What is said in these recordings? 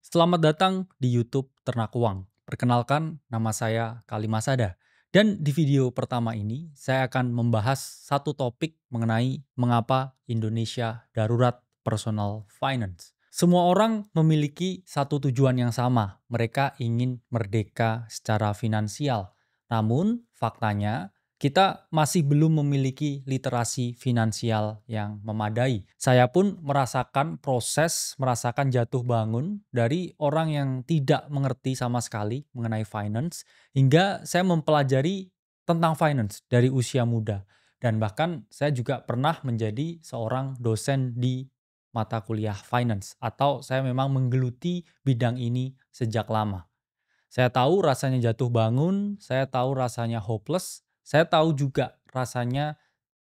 Selamat datang di YouTube Ternak Uang. Perkenalkan, nama saya Kalimasada. Dan di video pertama ini, saya akan membahas satu topik mengenai mengapa Indonesia darurat personal finance. Semua orang memiliki satu tujuan yang sama. Mereka ingin merdeka secara finansial. Namun, faktanya kita masih belum memiliki literasi finansial yang memadai. Saya pun merasakan jatuh bangun dari orang yang tidak mengerti sama sekali mengenai finance, hingga saya mempelajari tentang finance dari usia muda. Dan bahkan saya juga pernah menjadi seorang dosen di mata kuliah finance, atau saya memang menggeluti bidang ini sejak lama. Saya tahu rasanya jatuh bangun, saya tahu rasanya hopeless, saya tahu juga rasanya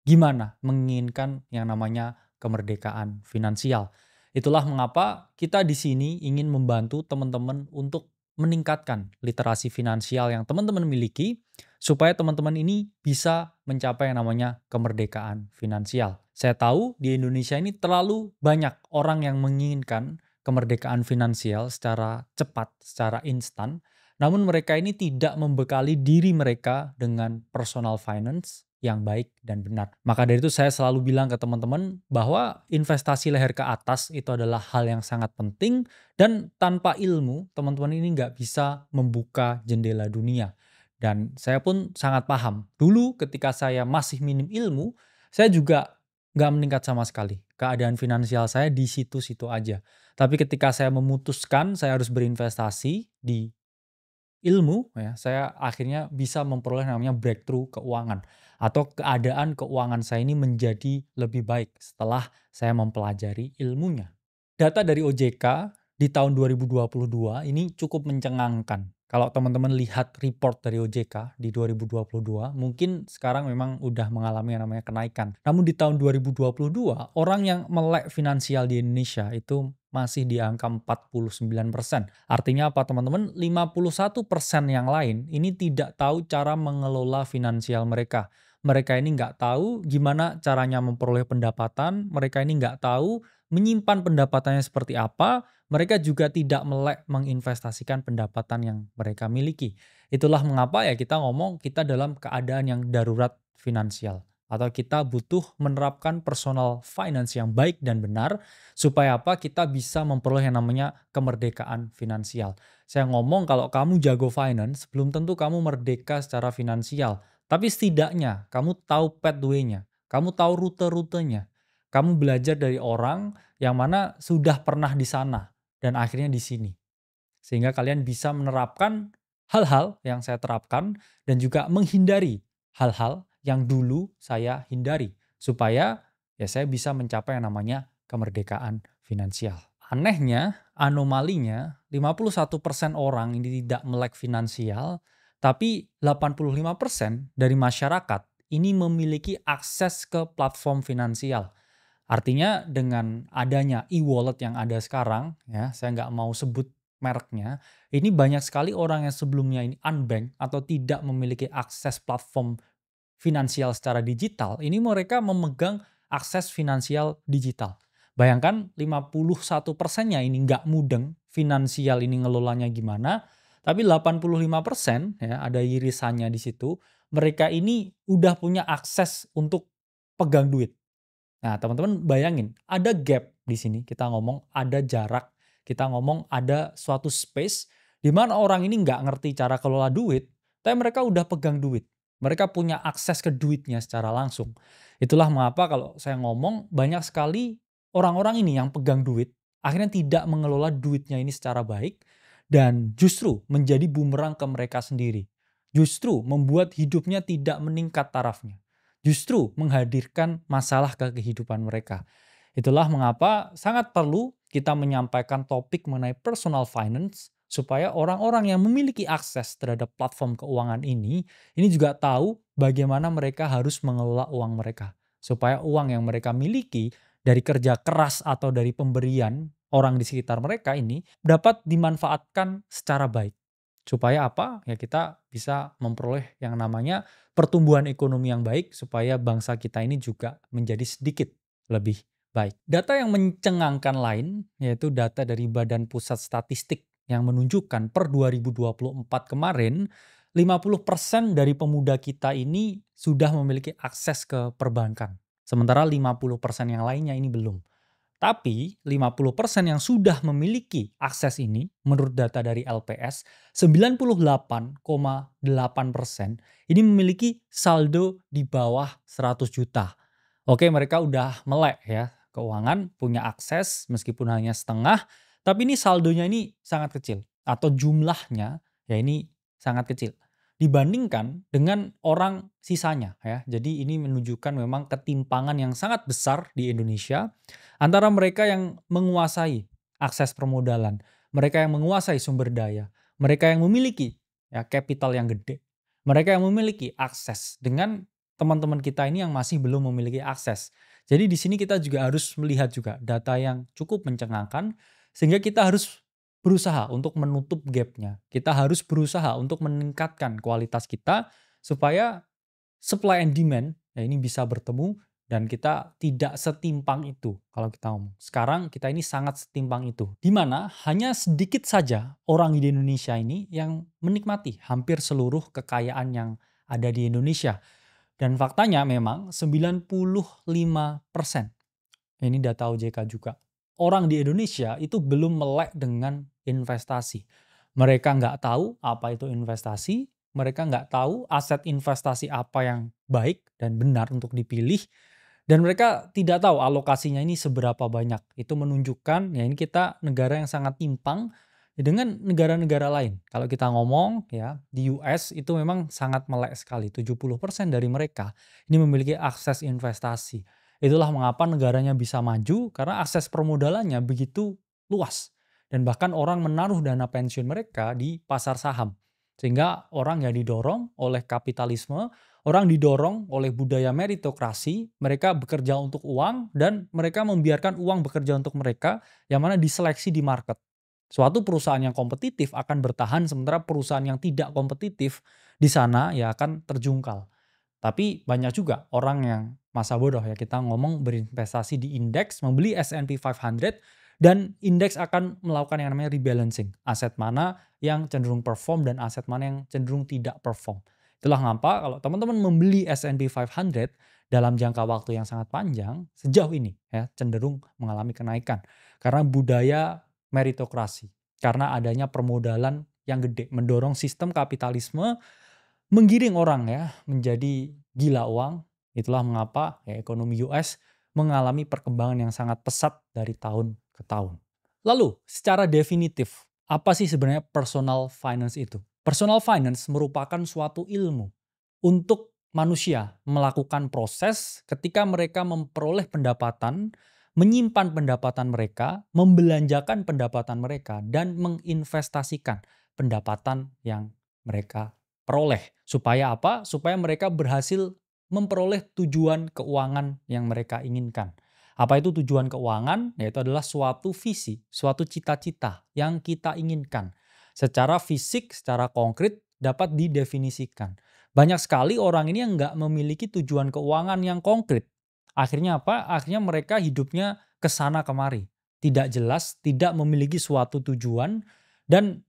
gimana menginginkan yang namanya kemerdekaan finansial. Itulah mengapa kita di sini ingin membantu teman-teman untuk meningkatkan literasi finansial yang teman-teman miliki supaya teman-teman ini bisa mencapai yang namanya kemerdekaan finansial. Saya tahu di Indonesia ini terlalu banyak orang yang menginginkan kemerdekaan finansial secara cepat, secara instan, namun mereka ini tidak membekali diri mereka dengan personal finance yang baik dan benar. Maka dari itu saya selalu bilang ke teman-teman bahwa investasi leher ke atas itu adalah hal yang sangat penting, dan tanpa ilmu teman-teman ini nggak bisa membuka jendela dunia. Dan saya pun sangat paham. Dulu ketika saya masih minim ilmu, saya juga nggak meningkat sama sekali. Keadaan finansial saya di situ-situ aja. Tapi ketika saya memutuskan saya harus berinvestasi di ilmu, ya, saya akhirnya bisa memperoleh namanya breakthrough keuangan, atau keadaan keuangan saya ini menjadi lebih baik setelah saya mempelajari ilmunya. Data dari OJK di tahun 2022 ini cukup mencengangkan. Kalau teman-teman lihat report dari OJK di 2022, mungkin sekarang memang udah mengalami yang namanya kenaikan. Namun di tahun 2022, orang yang melek finansial di Indonesia itu masih di angka 49%. Artinya apa teman-teman? 51% yang lain ini tidak tahu cara mengelola finansial mereka. Mereka ini nggak tahu gimana caranya memperoleh pendapatan, mereka ini nggak tahu menyimpan pendapatannya seperti apa, mereka juga tidak melek menginvestasikan pendapatan yang mereka miliki. Itulah mengapa ya kita ngomong kita dalam keadaan yang darurat finansial. Atau kita butuh menerapkan personal finance yang baik dan benar, supaya apa? Kita bisa memperoleh yang namanya kemerdekaan finansial. Saya ngomong kalau kamu jago finance, belum tentu kamu merdeka secara finansial. Tapi setidaknya kamu tahu pathway-nya, kamu tahu rute-rutenya. Kamu belajar dari orang yang mana sudah pernah di sana dan akhirnya di sini. Sehingga kalian bisa menerapkan hal-hal yang saya terapkan dan juga menghindari hal-hal yang dulu saya hindari. Supaya ya saya bisa mencapai yang namanya kemerdekaan finansial. Anehnya, anomalinya 51% orang ini tidak melek finansial, tapi 85% dari masyarakat ini memiliki akses ke platform finansial. Artinya dengan adanya e-wallet yang ada sekarang, ya, saya nggak mau sebut mereknya, ini banyak sekali orang yang sebelumnya ini unbanked atau tidak memiliki akses platform finansial secara digital, ini mereka memegang akses finansial digital. Bayangkan 51%-nya ini nggak mudeng finansial ini ngelolanya gimana, tapi 85% ya ada irisannya di situ, mereka ini udah punya akses untuk pegang duit. Nah, teman-teman bayangin, ada gap di sini, kita ngomong ada jarak, kita ngomong ada suatu space di mana orang ini nggak ngerti cara kelola duit, tapi mereka udah pegang duit. Mereka punya akses ke duitnya secara langsung. Itulah mengapa kalau saya ngomong banyak sekali orang-orang ini yang pegang duit, akhirnya tidak mengelola duitnya ini secara baik dan justru menjadi bumerang ke mereka sendiri. Justru membuat hidupnya tidak meningkat tarafnya, justru menghadirkan masalah ke kehidupan mereka. Itulah mengapa sangat perlu kita menyampaikan topik mengenai personal finance supaya orang-orang yang memiliki akses terhadap platform keuangan ini juga tahu bagaimana mereka harus mengelola uang mereka. Supaya uang yang mereka miliki dari kerja keras atau dari pemberian orang di sekitar mereka ini dapat dimanfaatkan secara baik. Supaya apa? Ya kita bisa memperoleh yang namanya pertumbuhan ekonomi yang baik supaya bangsa kita ini juga menjadi sedikit lebih Baik, data yang mencengangkan lain yaitu data dari Badan Pusat Statistik yang menunjukkan per 2024 kemarin 50% dari pemuda kita ini sudah memiliki akses ke perbankan. Sementara 50% yang lainnya ini belum. Tapi 50% yang sudah memiliki akses ini menurut data dari LPS 98,8% ini memiliki saldo di bawah 100 juta. Oke, mereka udah melek ya keuangan, punya akses meskipun hanya setengah, tapi ini saldonya ini sangat kecil atau jumlahnya ya ini sangat kecil dibandingkan dengan orang sisanya ya. Jadi ini menunjukkan memang ketimpangan yang sangat besar di Indonesia antara mereka yang menguasai akses permodalan, mereka yang menguasai sumber daya, mereka yang memiliki ya capital yang gede, mereka yang memiliki akses dengan teman-teman kita ini yang masih belum memiliki akses. Jadi di sini kita juga harus melihat juga data yang cukup mencengangkan sehingga kita harus berusaha untuk menutup gapnya. Kita harus berusaha untuk meningkatkan kualitas kita supaya supply and demand ya ini bisa bertemu dan kita tidak setimpang itu kalau kita ngomong. Sekarang kita ini sangat setimpang itu. Di mana hanya sedikit saja orang di Indonesia ini yang menikmati hampir seluruh kekayaan yang ada di Indonesia. Dan faktanya memang 95%, ini data OJK juga, orang di Indonesia itu belum melek dengan investasi. Mereka nggak tahu apa itu investasi, mereka nggak tahu aset investasi apa yang baik dan benar untuk dipilih, dan mereka tidak tahu alokasinya ini seberapa banyak. Itu menunjukkan ya ini kita negara yang sangat timpang dengan negara-negara lain. Kalau kita ngomong ya di US itu memang sangat melek sekali. 70% dari mereka ini memiliki akses investasi. Itulah mengapa negaranya bisa maju karena akses permodalannya begitu luas. Dan bahkan orang menaruh dana pensiun mereka di pasar saham. Sehingga orang yang didorong oleh kapitalisme, orang didorong oleh budaya meritokrasi, mereka bekerja untuk uang dan mereka membiarkan uang bekerja untuk mereka yang mana diseleksi di market. Suatu perusahaan yang kompetitif akan bertahan sementara perusahaan yang tidak kompetitif di sana ya akan terjungkal. Tapi banyak juga orang yang masa bodoh ya kita ngomong berinvestasi di indeks, membeli S&P 500 dan indeks akan melakukan yang namanya rebalancing. Aset mana yang cenderung perform dan aset mana yang cenderung tidak perform. Itulah ngapa kalau teman-teman membeli S&P 500 dalam jangka waktu yang sangat panjang, sejauh ini ya cenderung mengalami kenaikan. Karena budaya meritokrasi, karena adanya permodalan yang gede, mendorong sistem kapitalisme, menggiring orang ya menjadi gila uang. Itulah mengapa ya ekonomi US mengalami perkembangan yang sangat pesat dari tahun ke tahun. Lalu secara definitif, apa sih sebenarnya personal finance itu? Personal finance merupakan suatu ilmu untuk manusia melakukan proses ketika mereka memperoleh pendapatan, menyimpan pendapatan mereka, membelanjakan pendapatan mereka, dan menginvestasikan pendapatan yang mereka peroleh. Supaya apa? Supaya mereka berhasil memperoleh tujuan keuangan yang mereka inginkan. Apa itu tujuan keuangan? Yaitu adalah suatu visi, suatu cita-cita yang kita inginkan. Secara fisik, secara konkret dapat didefinisikan. Banyak sekali orang ini yang nggak memiliki tujuan keuangan yang konkret. Akhirnya apa? Akhirnya mereka hidupnya kesana kemari. Tidak jelas, tidak memiliki suatu tujuan, dan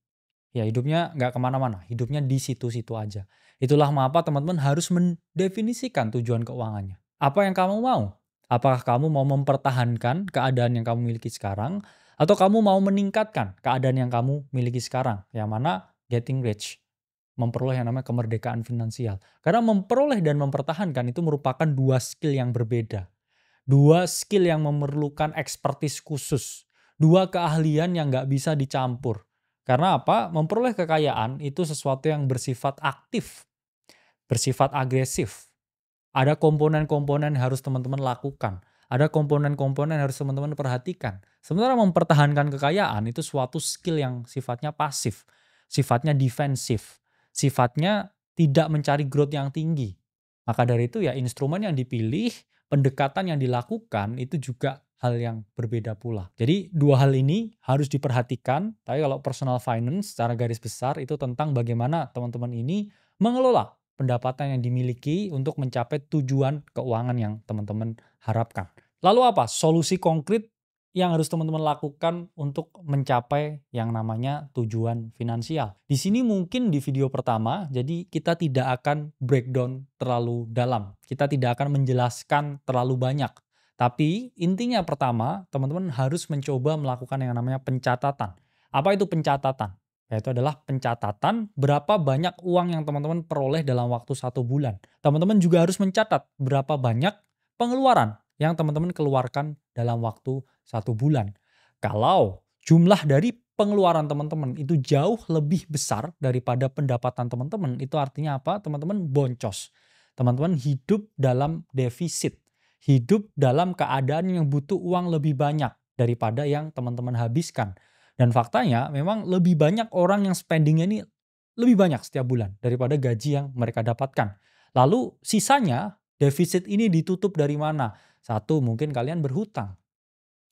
ya hidupnya nggak kemana-mana. Hidupnya di situ-situ aja. Itulah mengapa teman-teman harus mendefinisikan tujuan keuangannya. Apa yang kamu mau? Apakah kamu mau mempertahankan keadaan yang kamu miliki sekarang? Atau kamu mau meningkatkan keadaan yang kamu miliki sekarang? Yang mana getting rich, memperoleh yang namanya kemerdekaan finansial. Karena memperoleh dan mempertahankan itu merupakan dua skill yang berbeda. Dua skill yang memerlukan ekspertis khusus. Dua keahlian yang nggak bisa dicampur. Karena apa? Memperoleh kekayaan itu sesuatu yang bersifat aktif, bersifat agresif. Ada komponen-komponen yang harus teman-teman lakukan. Ada komponen-komponen yang harus teman-teman perhatikan. Sementara mempertahankan kekayaan itu suatu skill yang sifatnya pasif, sifatnya defensif, sifatnya tidak mencari growth yang tinggi. Maka dari itu ya instrumen yang dipilih, pendekatan yang dilakukan itu juga hal yang berbeda pula. Jadi dua hal ini harus diperhatikan. Tapi kalau personal finance secara garis besar itu tentang bagaimana teman-teman ini mengelola pendapatan yang dimiliki untuk mencapai tujuan keuangan yang teman-teman harapkan. Lalu apa solusi konkret yang harus teman-teman lakukan untuk mencapai yang namanya tujuan finansial? Di sini mungkin di video pertama, jadi kita tidak akan breakdown terlalu dalam. Kita tidak akan menjelaskan terlalu banyak. Tapi intinya pertama, teman-teman harus mencoba melakukan yang namanya pencatatan. Apa itu pencatatan? Yaitu adalah pencatatan berapa banyak uang yang teman-teman peroleh dalam waktu 1 bulan. Teman-teman juga harus mencatat berapa banyak pengeluaran yang teman-teman keluarkan dalam waktu 1 bulan. Kalau jumlah dari pengeluaran teman-teman itu jauh lebih besar daripada pendapatan teman-teman, itu artinya apa? Teman-teman boncos. Teman-teman hidup dalam defisit. Hidup dalam keadaan yang butuh uang lebih banyak daripada yang teman-teman habiskan. Dan faktanya memang lebih banyak orang yang spendingnya ini lebih banyak setiap bulan daripada gaji yang mereka dapatkan. Lalu sisanya defisit ini ditutup dari mana? Satu, mungkin kalian berhutang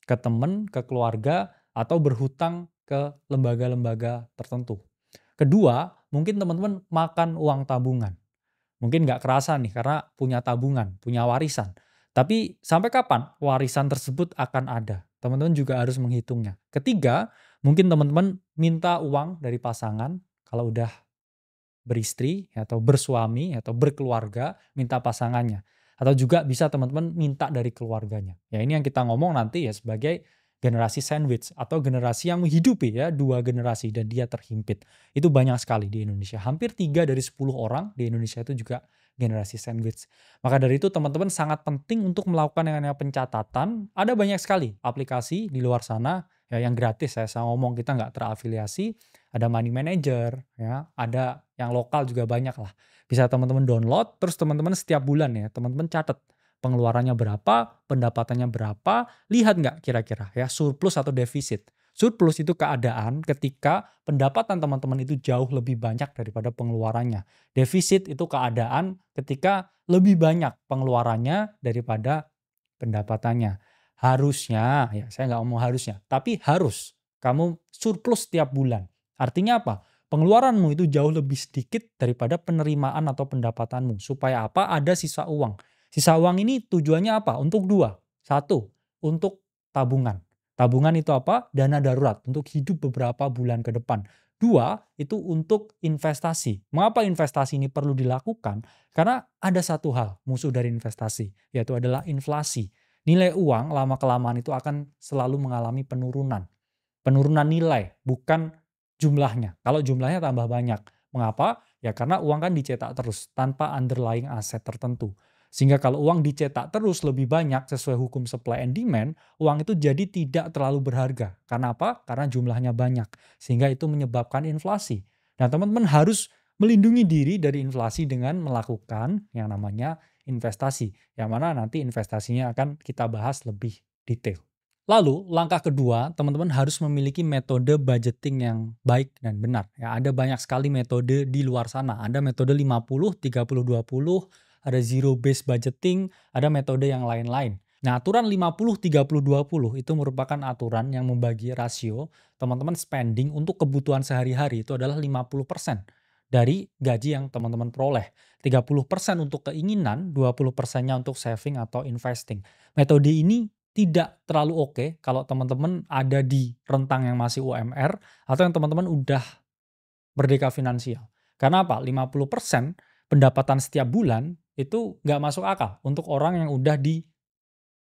ke teman, ke keluarga, atau berhutang ke lembaga-lembaga tertentu. Kedua, mungkin teman-teman makan uang tabungan. Mungkin nggak kerasa nih karena punya tabungan, punya warisan. Tapi sampai kapan warisan tersebut akan ada? Teman-teman juga harus menghitungnya. Ketiga, mungkin teman-teman minta uang dari pasangan kalau udah beristri atau bersuami atau berkeluarga, minta pasangannya. Atau juga bisa teman-teman minta dari keluarganya. Ya ini yang kita ngomong nanti ya sebagai generasi sandwich atau generasi yang menghidupi ya 2 generasi dan dia terhimpit. Itu banyak sekali di Indonesia. Hampir 3 dari 10 orang di Indonesia itu juga generasi sandwich. Maka dari itu teman-teman sangat penting untuk melakukan yang namanya pencatatan. Ada banyak sekali aplikasi di luar sana ya yang gratis ya. Saya ngomong kita nggak terafiliasi, ada money manager, ya, ada yang lokal juga banyak lah. Bisa teman-teman download, terus teman-teman setiap bulan ya, teman-teman catat pengeluarannya berapa, pendapatannya berapa, lihat nggak kira-kira ya surplus atau defisit. Surplus itu keadaan ketika pendapatan teman-teman itu jauh lebih banyak daripada pengeluarannya. Defisit itu keadaan ketika lebih banyak pengeluarannya daripada pendapatannya. Harusnya, ya saya nggak ngomong harusnya, tapi harus kamu surplus setiap bulan. Artinya apa? Pengeluaranmu itu jauh lebih sedikit daripada penerimaan atau pendapatanmu. Supaya apa? Ada sisa uang. Sisa uang ini tujuannya apa? Untuk dua. Satu, untuk tabungan. Tabungan itu apa? Dana darurat untuk hidup beberapa bulan ke depan. Dua, itu untuk investasi. Mengapa investasi ini perlu dilakukan? Karena ada satu hal, musuh dari investasi, yaitu adalah inflasi. Nilai uang lama-kelamaan itu akan selalu mengalami penurunan. Penurunan nilai, bukan jumlahnya. Kalau jumlahnya tambah banyak. Mengapa? Ya karena uang kan dicetak terus tanpa underlying aset tertentu. Sehingga kalau uang dicetak terus lebih banyak sesuai hukum supply and demand, uang itu jadi tidak terlalu berharga. Karena apa? Karena jumlahnya banyak. Sehingga itu menyebabkan inflasi. Nah, teman-teman harus melindungi diri dari inflasi dengan melakukan yang namanya investasi. Yang mana nanti investasinya akan kita bahas lebih detail. Lalu langkah kedua, teman-teman harus memiliki metode budgeting yang baik dan benar. Ya, ada banyak sekali metode di luar sana. Ada metode 50, 30, 20, ada zero based budgeting, ada metode yang lain-lain. Nah, aturan 50, 30, 20 itu merupakan aturan yang membagi rasio teman-teman spending untuk kebutuhan sehari-hari itu adalah 50% dari gaji yang teman-teman peroleh. 30% untuk keinginan, 20%-nya untuk saving atau investing. Metode ini tidak terlalu oke kalau teman-teman ada di rentang yang masih UMR atau yang teman-teman udah merdeka finansial. Karena apa? 50% pendapatan setiap bulan itu nggak masuk akal untuk orang yang udah di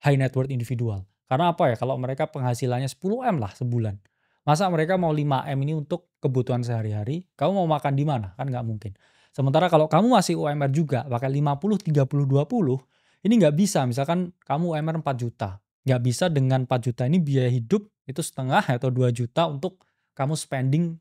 high net worth individual. Karena apa ya? Kalau mereka penghasilannya 10M lah sebulan. Masa mereka mau 5M ini untuk kebutuhan sehari-hari? Kamu mau makan di mana? Kan nggak mungkin. Sementara kalau kamu masih UMR juga pakai 50, 30, 20, ini nggak bisa. Misalkan kamu UMR 4 juta. Nggak bisa dengan 4 juta ini biaya hidup itu setengah atau 2 juta untuk kamu spending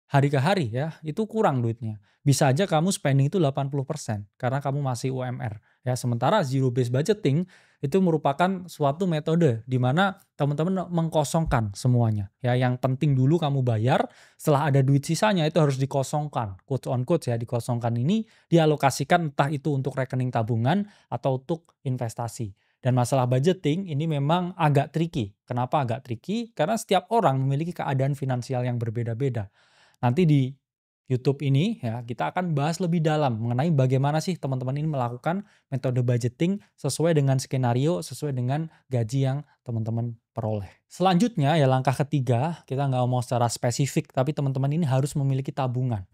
hari ke hari ya, itu kurang duitnya. Bisa aja kamu spending itu 80% karena kamu masih UMR ya. Sementara zero based budgeting itu merupakan suatu metode di mana teman-teman mengkosongkan semuanya. Ya, yang penting dulu kamu bayar, setelah ada duit sisanya itu harus dikosongkan. Quote on quote ya, dikosongkan ini dialokasikan entah itu untuk rekening tabungan atau untuk investasi. Dan masalah budgeting ini memang agak tricky. Kenapa agak tricky? Karena setiap orang memiliki keadaan finansial yang berbeda-beda. Nanti di YouTube ini ya, kita akan bahas lebih dalam mengenai bagaimana sih teman-teman ini melakukan metode budgeting sesuai dengan skenario, sesuai dengan gaji yang teman-teman peroleh. Selanjutnya ya langkah ketiga, kita nggak ngomong secara spesifik, tapi teman-teman ini harus memiliki tabungan.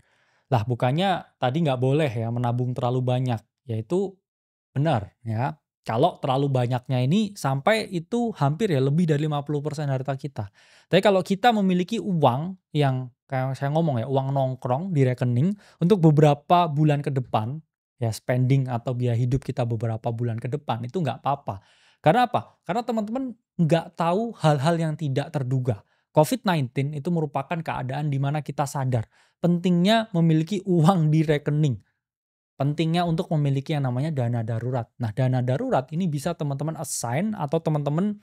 Lah bukannya tadi nggak boleh ya menabung terlalu banyak, yaitu benar ya. Kalau terlalu banyaknya ini sampai itu hampir ya lebih dari 50% harta kita. Tapi kalau kita memiliki uang yang kayak saya ngomong ya, uang nongkrong di rekening untuk beberapa bulan ke depan, ya spending atau biaya hidup kita beberapa bulan ke depan itu nggak apa-apa. Karena apa? Karena teman-teman nggak tahu hal-hal yang tidak terduga. COVID-19 itu merupakan keadaan di mana kita sadar pentingnya memiliki uang di rekening. Pentingnya untuk memiliki yang namanya dana darurat. Nah, dana darurat ini bisa teman-teman assign atau teman-teman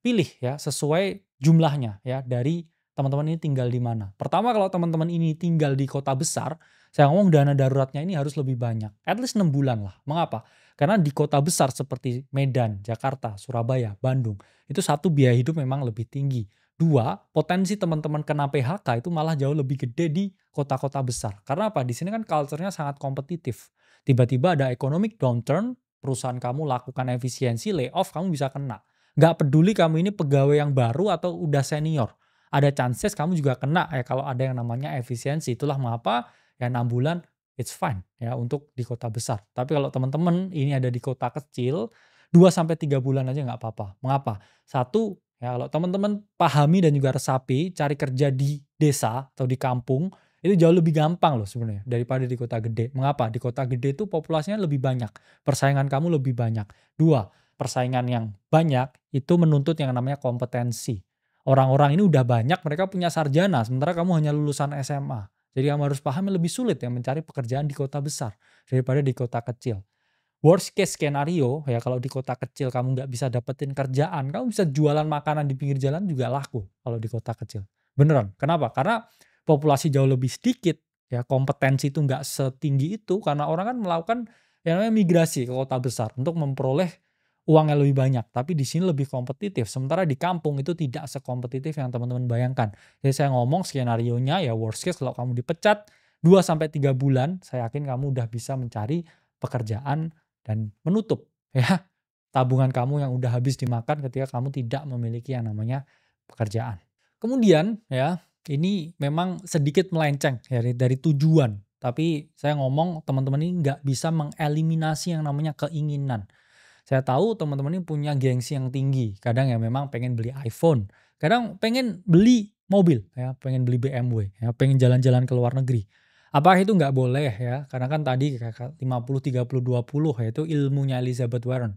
pilih ya sesuai jumlahnya ya dari teman-teman ini tinggal di mana. Pertama kalau teman-teman ini tinggal di kota besar, saya ngomong dana daruratnya ini harus lebih banyak. At least 6 bulan lah. Mengapa? Karena di kota besar seperti Medan, Jakarta, Surabaya, Bandung, itu satu biaya hidup memang lebih tinggi. Dua, potensi teman-teman kena PHK itu malah jauh lebih gede di kota-kota besar. Karena apa? Di sini kan culture-nya sangat kompetitif. Tiba-tiba ada economic downturn, perusahaan kamu lakukan efisiensi, layoff, kamu bisa kena. Nggak peduli kamu ini pegawai yang baru atau udah senior. Ada chances kamu juga kena ya kalau ada yang namanya efisiensi. Itulah mengapa ya 6 bulan it's fine ya untuk di kota besar. Tapi kalau teman-teman ini ada di kota kecil, 2 sampai 3 bulan aja nggak apa-apa. Mengapa? Satu, ya kalau teman-teman pahami dan juga resapi cari kerja di desa atau di kampung, itu jauh lebih gampang loh sebenarnya daripada di kota gede. Mengapa? Di kota gede itu populasinya lebih banyak, persaingan kamu lebih banyak. Dua, persaingan yang banyak itu menuntut yang namanya kompetensi. Orang-orang ini udah banyak, mereka punya sarjana, sementara kamu hanya lulusan SMA. Jadi kamu harus paham lebih sulit ya mencari pekerjaan di kota besar daripada di kota kecil. Worst case skenario ya kalau di kota kecil kamu nggak bisa dapetin kerjaan, kamu bisa jualan makanan di pinggir jalan juga laku kalau di kota kecil. Beneran. Kenapa? Karena populasi jauh lebih sedikit, ya kompetensi itu nggak setinggi itu karena orang kan melakukan yang namanya migrasi ke kota besar untuk memperoleh uang yang lebih banyak. Tapi di sini lebih kompetitif. Sementara di kampung itu tidak sekompetitif yang teman-teman bayangkan. Jadi saya ngomong skenario-nya ya worst case kalau kamu dipecat 2 sampai 3 bulan, saya yakin kamu udah bisa mencari pekerjaan dan menutup ya tabungan kamu yang udah habis dimakan ketika kamu tidak memiliki yang namanya pekerjaan. Kemudian ya, ini memang sedikit melenceng ya dari tujuan. Tapi saya ngomong teman-teman ini nggak bisa mengeliminasi yang namanya keinginan. Saya tahu teman-teman ini punya gengsi yang tinggi. Kadang ya memang pengen beli iPhone. Kadang pengen beli mobil ya, pengen beli BMW ya, pengen jalan-jalan ke luar negeri. Apakah itu nggak boleh ya? Karena kan tadi kayak 50-30-20 yaitu ilmunya Elizabeth Warren.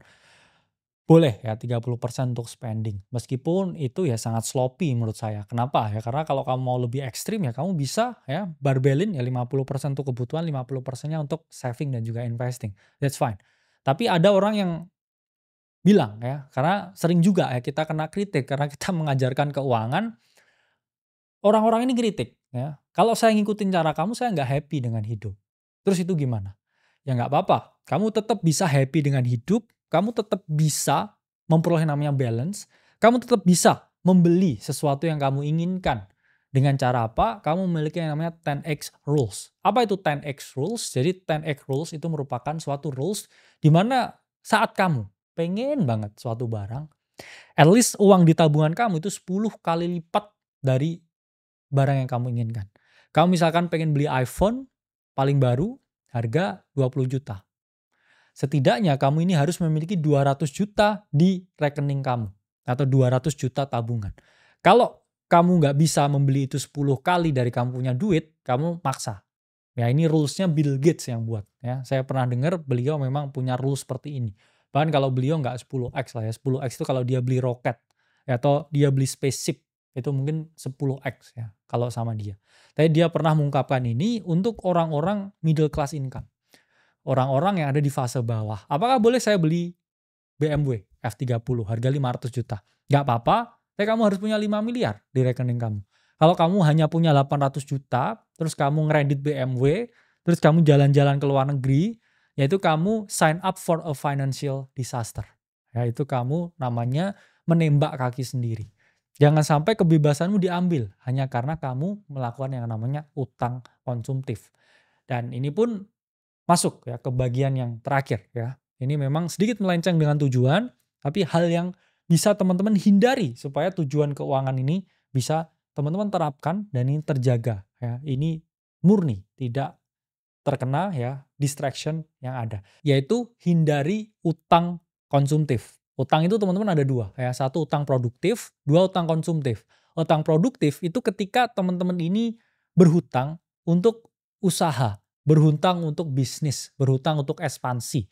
Boleh ya 30% untuk spending. Meskipun itu ya sangat sloppy menurut saya. Kenapa? Ya karena kalau kamu mau lebih ekstrim ya kamu bisa ya barbelin ya 50% untuk kebutuhan, 50%-nya untuk saving dan juga investing. That's fine. Tapi ada orang yang bilang ya, karena sering juga ya kita kena kritik karena kita mengajarkan keuangan, orang-orang ini kritik ya. Kalau saya ngikutin cara kamu saya nggak happy dengan hidup. Terus itu gimana? Ya nggak apa-apa. Kamu tetap bisa happy dengan hidup, kamu tetap bisa memperoleh namanya balance, kamu tetap bisa membeli sesuatu yang kamu inginkan. Dengan cara apa? Kamu memiliki yang namanya 10x rules. Apa itu 10x rules? Jadi 10x rules itu merupakan suatu rules di mana saat kamu pengen banget suatu barang, at least uang di tabungan kamu itu 10 kali lipat dari barang yang kamu inginkan. Kamu misalkan pengen beli iPhone paling baru, harga 20 juta. Setidaknya kamu ini harus memiliki 200 juta di rekening kamu. Atau 200 juta tabungan. Kalau kamu nggak bisa membeli itu 10 kali dari kamu punya duit, kamu maksa. Ya ini rules-nya Bill Gates yang buat. Ya. Saya pernah dengar beliau memang punya rules seperti ini. Bahkan kalau beliau nggak 10x lah ya. 10x itu kalau dia beli roket. Ya, atau dia beli spaceship. Itu mungkin 10x ya kalau sama dia. Tapi dia pernah mengungkapkan ini untuk orang-orang middle class income. Orang-orang yang ada di fase bawah. Apakah boleh saya beli BMW F30 harga 500 juta? Nggak apa-apa, tapi kamu harus punya 5 miliar di rekening kamu. Kalau kamu hanya punya 800 juta, terus kamu ngeredit BMW, terus kamu jalan-jalan ke luar negeri, yaitu kamu sign up for a financial disaster. Yaitu kamu namanya menembak kaki sendiri. Jangan sampai kebebasanmu diambil hanya karena kamu melakukan yang namanya utang konsumtif. Dan ini pun masuk ya ke bagian yang terakhir ya. Ini memang sedikit melenceng dengan tujuan, tapi hal yang bisa teman-teman hindari supaya tujuan keuangan ini bisa teman-teman terapkan dan ini terjaga ya. Ini murni tidak terkena ya distraction yang ada, yaitu hindari utang konsumtif. Utang itu teman-teman ada dua ya, satu utang produktif, dua utang konsumtif. Utang produktif itu ketika teman-teman ini berhutang untuk usaha, berhutang untuk bisnis, berhutang untuk ekspansi.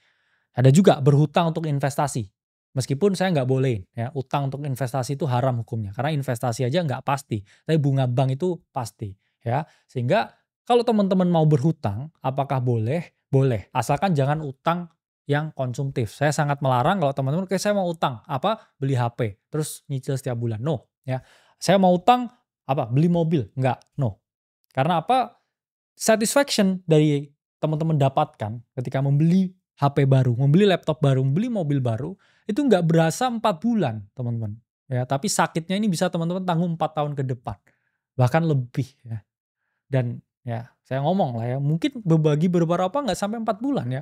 Ada juga berhutang untuk investasi. Meskipun saya nggak boleh ya, utang untuk investasi itu haram hukumnya. Karena investasi aja nggak pasti, tapi bunga bank itu pasti ya. Sehingga kalau teman-teman mau berhutang, apakah boleh? Boleh. Asalkan jangan utang yang konsumtif. Saya sangat melarang kalau teman-teman, kayak saya mau utang, apa? Beli HP, terus nyicil setiap bulan. No. Ya. Saya mau utang, apa? Beli mobil. Enggak. No. Karena apa? Satisfaction dari teman-teman dapatkan ketika membeli HP baru, membeli laptop baru, membeli mobil baru, itu nggak berasa 4 bulan, teman-teman. Ya, tapi sakitnya ini bisa teman-teman tanggung 4 tahun ke depan. Bahkan lebih ya. Dan ya, saya ngomong lah ya, mungkin berbagi beberapa nggak sampai 4 bulan ya.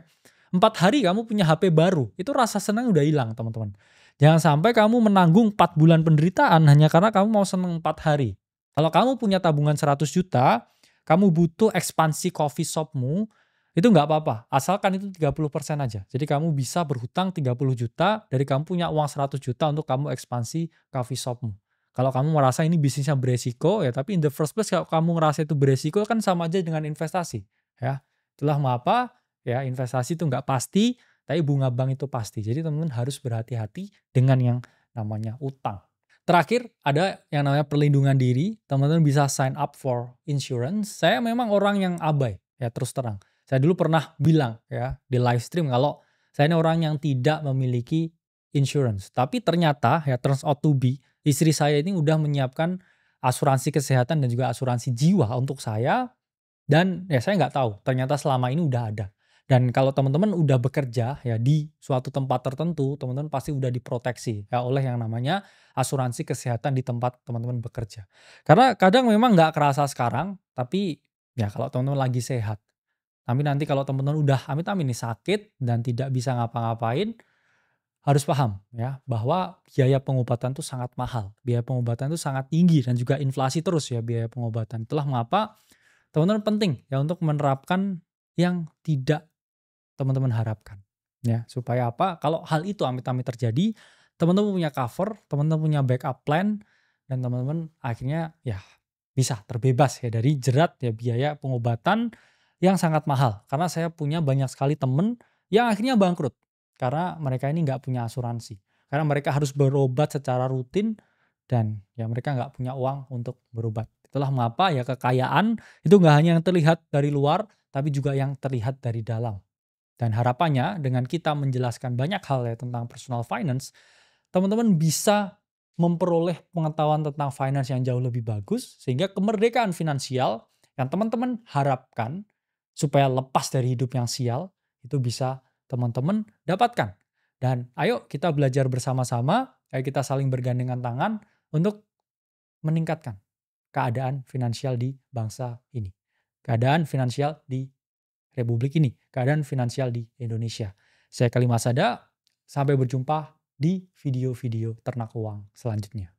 4 hari kamu punya HP baru, itu rasa senang udah hilang, teman-teman. Jangan sampai kamu menanggung 4 bulan penderitaan hanya karena kamu mau senang 4 hari. Kalau kamu punya tabungan 100 juta, kamu butuh ekspansi coffee shopmu, itu nggak apa-apa. Asalkan itu 30% aja. Jadi kamu bisa berhutang 30 juta dari kamu punya uang 100 juta untuk kamu ekspansi coffee shopmu. Kalau kamu merasa ini bisnisnya beresiko ya, tapi in the first place kalau kamu merasa itu beresiko kan sama aja dengan investasi ya. Itulah mengapa ya investasi itu nggak pasti, tapi bunga bank itu pasti. Jadi teman-teman harus berhati-hati dengan yang namanya utang. Terakhir ada yang namanya perlindungan diri. Teman-teman bisa sign up for insurance. Saya memang orang yang abai ya, terus terang. Saya dulu pernah bilang ya di live stream kalau saya ini orang yang tidak memiliki insurance. Tapi ternyata ya turns out to be istri saya ini udah menyiapkan asuransi kesehatan dan juga asuransi jiwa untuk saya, dan ya saya nggak tahu ternyata selama ini udah ada. Dan kalau teman-teman udah bekerja ya di suatu tempat tertentu, teman-teman pasti udah diproteksi ya oleh yang namanya asuransi kesehatan di tempat teman-teman bekerja. Karena kadang memang nggak kerasa sekarang, tapi ya kalau teman-teman lagi sehat. Tapi nanti kalau teman-teman udah amit-amit nih sakit dan tidak bisa ngapa-ngapain, harus paham ya bahwa biaya pengobatan itu sangat mahal, biaya pengobatan itu sangat tinggi dan juga inflasi terus ya biaya pengobatan. Itulah mengapa teman-teman penting ya untuk menerapkan yang tidak teman-teman harapkan. Ya, supaya apa? Kalau hal itu amit-amit terjadi, teman-teman punya cover, teman-teman punya backup plan, dan teman-teman akhirnya ya bisa terbebas ya dari jerat ya biaya pengobatan yang sangat mahal. Karena saya punya banyak sekali temen yang akhirnya bangkrut karena mereka ini nggak punya asuransi. Karena mereka harus berobat secara rutin dan ya mereka nggak punya uang untuk berobat. Itulah mengapa ya kekayaan itu nggak hanya yang terlihat dari luar, tapi juga yang terlihat dari dalam. Dan harapannya dengan kita menjelaskan banyak hal ya tentang personal finance, teman-teman bisa memperoleh pengetahuan tentang finance yang jauh lebih bagus, sehingga kemerdekaan finansial yang teman-teman harapkan supaya lepas dari hidup yang sial, itu bisa teman-teman dapatkan. Dan ayo kita belajar bersama-sama, ayo kita saling bergandengan tangan untuk meningkatkan keadaan finansial di bangsa ini. Keadaan finansial di Republik ini, keadaan finansial di Indonesia. Saya Kalimasada, sampai berjumpa di video-video Ternak Uang selanjutnya.